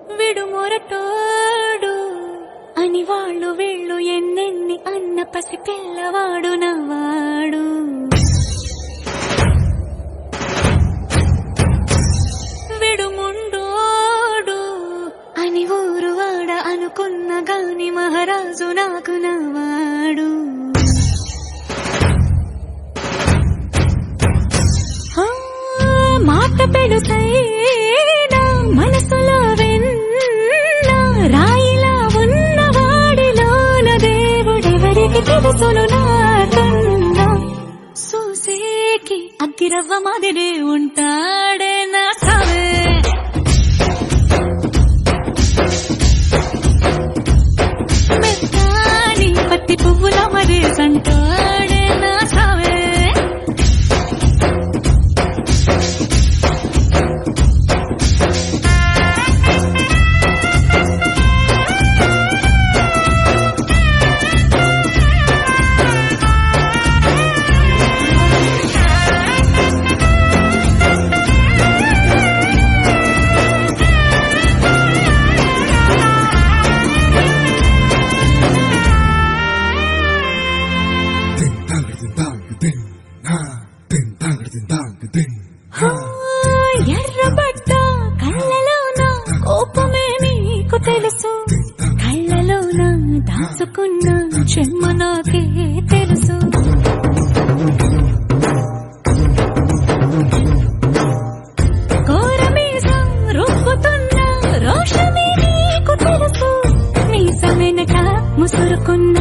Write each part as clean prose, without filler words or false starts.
విడు మొరటోడు అని వాళ్ళు వీళ్ళు ఎన్నెన్ని అన్న పసి పిల్లవాడు నవ్వాడు. విడు ముండోడు అని ఊరు వాడ అనుకున్న గాని మహారాజు నాకు నవ్వాడు. మాట పెడుతైనా మనసులో వెన్న రాయిలా ఉన్నవాడిలోన దేవుడెవరికి తెలుసును నాకన్నా. సూసేకి అగ్గిరవ్వ మాదిరే ఉంటాడే నా సావే. మెత్తాని పత్తి పువ్వుల మరే సంటాడే నా సావే. ఎర్రబడ్డ కళ్ళలోన కోపమే నీకు తెలుసు, కళ్ళలోన దాచుకున్న చెమ్మ నాకే తెలుసు. కోరమీసం రుబ్బుతున్న రోషమే నీకు తెలుసు, మీసమెనక ముసురుకున్న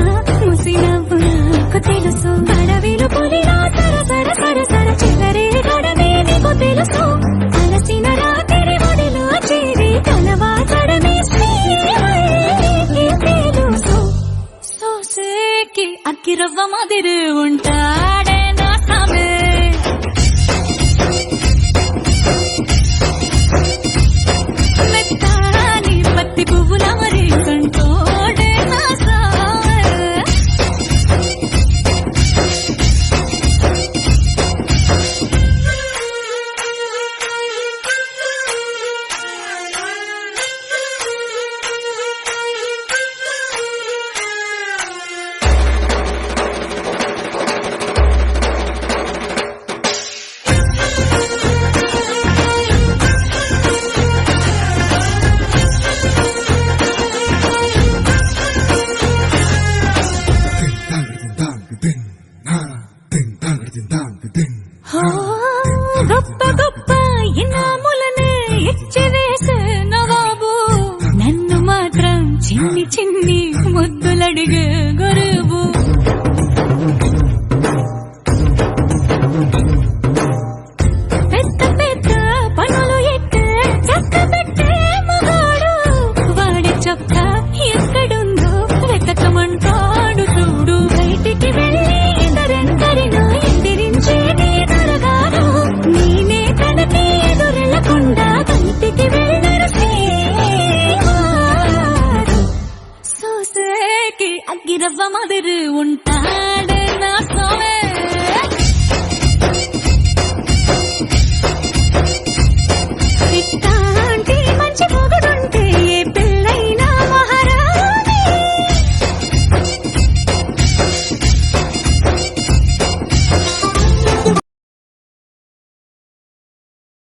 ముసినవ్వు నాకు తెలుసు. అడవిలు పులిలా సరసర సరసర చివరే గడమే నీకు తెలుసు. అలసిన రాత్రి ఒడిలో చేరి కలవాచడమే తెలుసు. సోసేకి అగ్గిరవ్వ మాదిరి ఉంటాడే నా సామే. మెత్తాని పత్తి పువ్వుల మరి కంటోడే నా సామే. గొప్ప గొప్ప ఇనాములనే ఇచ్చి వేసే నవాబు, నన్ను మాత్రం చిన్ని చిన్ని ముద్దులడిగే